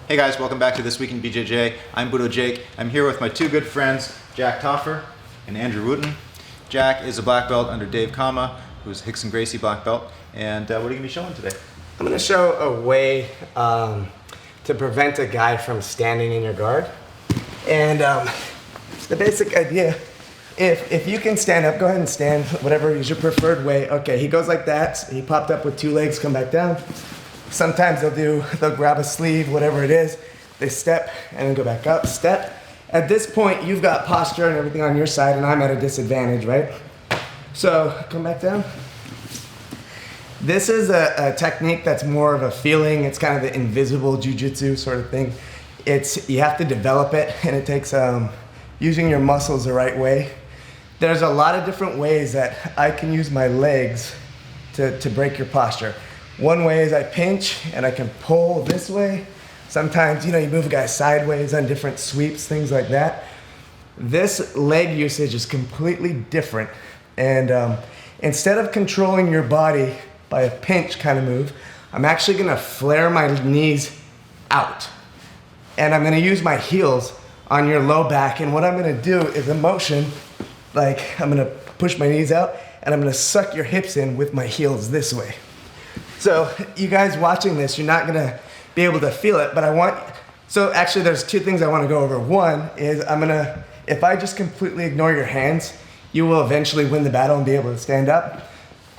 Hey guys, welcome back to This Week in BJJ. I'm Budo Jake. I'm here with my two good friends, Jack Taufer and Andrew Wooten. Jack is a black belt under Dave Kama, who's Rickson Gracie black belt. And what are you going to be showing today? I'm going to show a way to prevent a guy from standing in your guard. And the basic idea, if you can stand up, go ahead and stand, whatever is your preferred way. Okay, he goes like that. He popped up with two legs, come back down. Sometimes they'll grab a sleeve, whatever it is. They step and then go back up, step. At this point, you've got posture and everything on your side, and I'm at a disadvantage, right? So come back down. This is a technique that's more of a feeling. It's kind of the invisible Jiu Jitsu sort of thing. You have to develop it, and it takes using your muscles the right way. There's a lot of different ways that I can use my legs to break your posture. One way is I pinch and I can pull this way. Sometimes, you move a guy sideways on different sweeps, things like that. This leg usage is completely different. And instead of controlling your body by a pinch kind of move, I'm actually gonna flare my knees out. And I'm gonna use my heels on your low back. And what I'm gonna do is a motion, like I'm gonna push my knees out and I'm gonna suck your hips in with my heels this way. So you guys watching this, you're not gonna be able to feel it, but so actually there's two things I wanna go over. One is if I just completely ignore your hands, you will eventually win the battle and be able to stand up.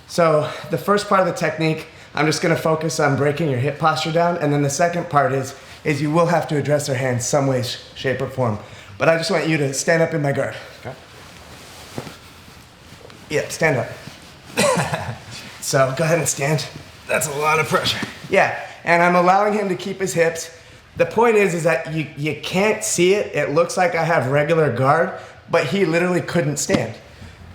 So the first part of the technique, I'm just gonna focus on breaking your hip posture down, and then the second part is you will have to address their hands some way, shape, or form. But I just want you to stand up in my guard. Okay. Yeah, stand up. So go ahead and stand. That's a lot of pressure. Yeah, and I'm allowing him to keep his hips. The point is that you can't see it. It looks like I have regular guard, but he literally couldn't stand.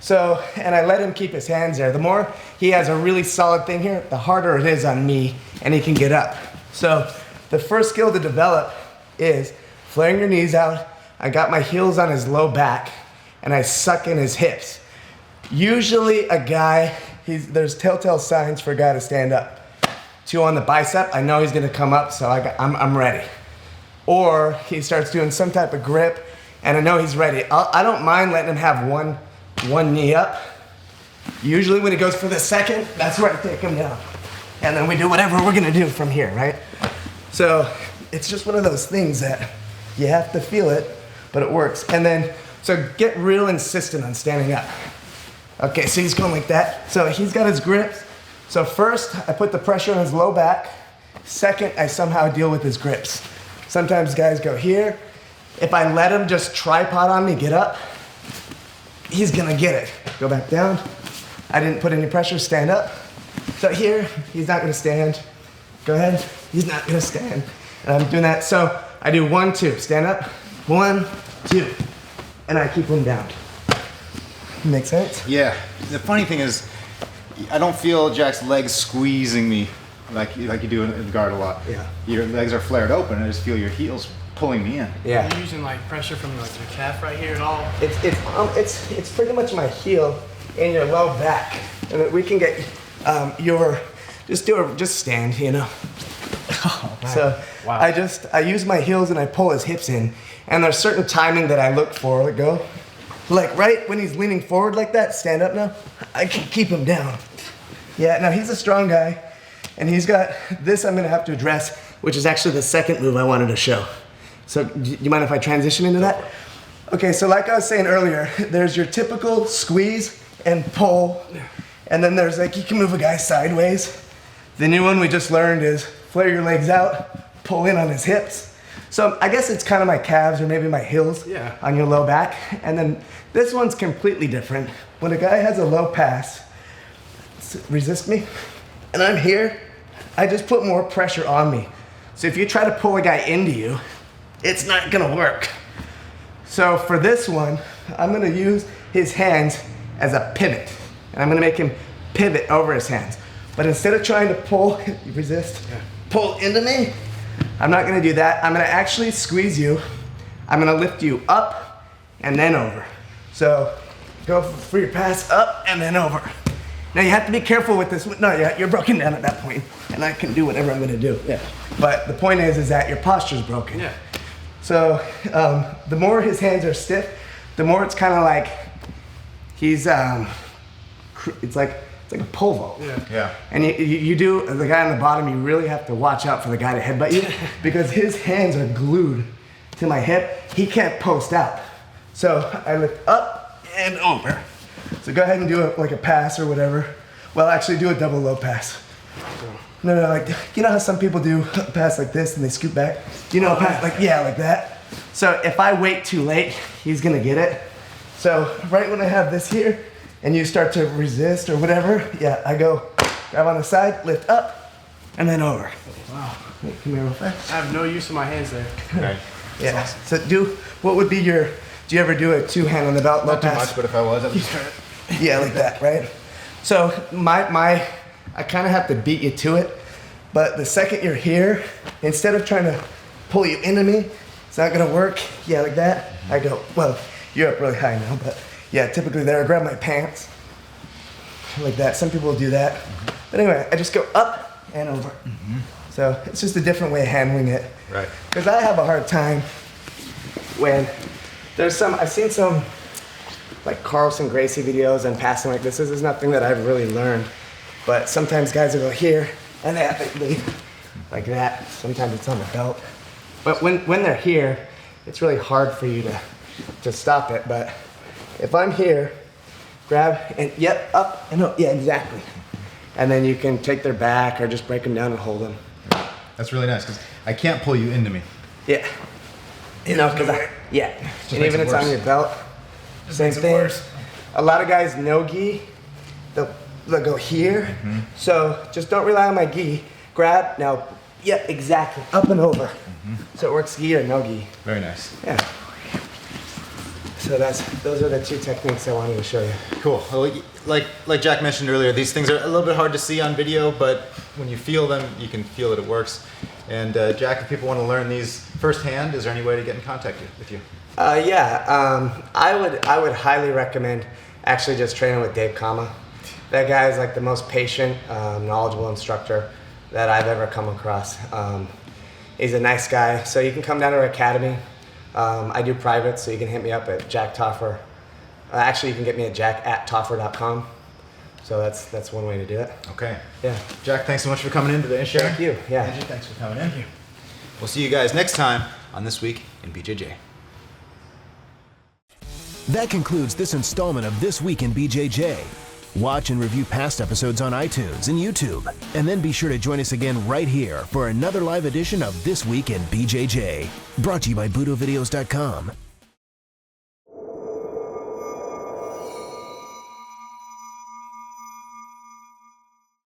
So, and I let him keep his hands there. The more he has a really solid thing here, the harder it is on me, and he can get up. So the first skill to develop is flaring your knees out. I got my heels on his low back, and I suck in his hips. Usually a guy, there's telltale signs for a guy to stand up. Two on the bicep, I know he's gonna come up, so I'm ready. Or he starts doing some type of grip, and I know he's ready. I don't mind letting him have one knee up. Usually when he goes for the second, that's where I take him down. And then we do whatever we're gonna do from here, right? So it's just one of those things that you have to feel it, but it works. And then, so get real insistent on standing up. Okay, so he's going like that. So he's got his grips. So first, I put the pressure on his low back. Second, I somehow deal with his grips. Sometimes guys go here. If I let him just tripod on me, get up, he's gonna get it. Go back down. I didn't put any pressure, stand up. So here, he's not gonna stand. Go ahead, he's not gonna stand. And I'm doing that, so I do 1, 2, stand up, 1, 2, and I keep him down. Make sense? Yeah. The funny thing is, I don't feel Jack's legs squeezing me like you do in the guard a lot. Yeah. Your legs are flared open. I just feel your heels pulling me in. Yeah. Are you using like pressure from like your calf right here at all? It's pretty much my heel and your low back, and that we can get just stand, Oh, So wow. I use my heels and I pull his hips in, and there's certain timing that I look for. Like go. Like right when he's leaning forward like that, stand up now, I can keep him down. Yeah, now he's a strong guy, and he's got this I'm gonna have to address, which is actually the second move I wanted to show. So do you mind if I transition into that? Okay, so like I was saying earlier, there's your typical squeeze and pull, and then there's like you can move a guy sideways. The new one we just learned is flare your legs out, pull in on his hips. So I guess it's kind of my calves or maybe my heels on your low back. And then this one's completely different. When a guy has a low pass, resist me, and I'm here, I just put more pressure on me. So if you try to pull a guy into you, it's not gonna work. So for this one, I'm gonna use his hands as a pivot. And I'm gonna make him pivot over his hands. But instead of trying to pull, pull into me, I'm not gonna do that. I'm gonna actually squeeze you. I'm gonna lift you up and then over. So go for your pass up and then over. Now you have to be careful with this. No, you're broken down at that point, and I can do whatever I'm gonna do. Yeah. But the point is that your posture's broken. Yeah. So the more his hands are stiff, the more it's kind of like he's it's like a pole vault. Yeah. And you do, the guy on the bottom, you really have to watch out for the guy to headbutt you because his hands are glued to my hip. He can't post out. So I lift up and over. So go ahead and do it like a pass or whatever. Well, actually do a double low pass. No, like, you know how some people do a pass like this and they scoot back? You know, a pass like that. So if I wait too late, he's gonna get it. So right when I have this here and you start to resist or whatever, yeah, I go grab on the side, lift up, and then over. Wow. Wait, come here real fast. I have no use of my hands there. Okay. Yeah, so what would be do you ever do a 2-hand on the belt? Not too pass? much, but if I was, I would just try it. Yeah, like that, right? So I kind of have to beat you to it, but the second you're here, instead of trying to pull you into me, it's not gonna work. Yeah, like that. I go, well, you're up really high now, but yeah, typically there, I grab my pants, like that. Some people will do that. But anyway, I just go up and over. So it's just a different way of handling it. Right. Because I have a hard time when I've seen some like Carlson Gracie videos and passing like this. This is nothing that I've really learned. But sometimes guys will go here and they have to leave like that. Sometimes it's on the belt. But when they're here, it's really hard for you to stop it. But if I'm here, grab and yep, up and up. Yeah, exactly. And then you can take their back or just break them down and hold them. That's really nice because I can't pull you into me. Yeah. You know, because yeah. And even it's on your belt. Same thing. A lot of guys no gi, they'll go here. So just don't rely on my gi. Grab now. Yeah, exactly. Up and over. So it works gi or no gi. Very nice. Yeah. So those are the two techniques I wanted to show you. Cool. Well, like Jack mentioned earlier, these things are a little bit hard to see on video, but when you feel them, you can feel that it works. And Jack, if people want to learn these firsthand, is there any way to get in contact with you? I would highly recommend actually just training with Dave Kama. That guy is like the most patient, knowledgeable instructor that I've ever come across. He's a nice guy, so you can come down to our academy. I do private, so you can hit me up at Jack Taufer. Actually, you can get me at jack@taufer.com. So that's one way to do it. Okay. Yeah. Jack, thanks so much for coming in today and sharing. Thank you. Yeah. Angie, thanks for coming in. We'll see you guys next time on This Week in BJJ. That concludes this installment of This Week in BJJ. Watch and review past episodes on iTunes and YouTube. And then be sure to join us again right here for another live edition of This Week in BJJ. Brought to you by BudoVideos.com.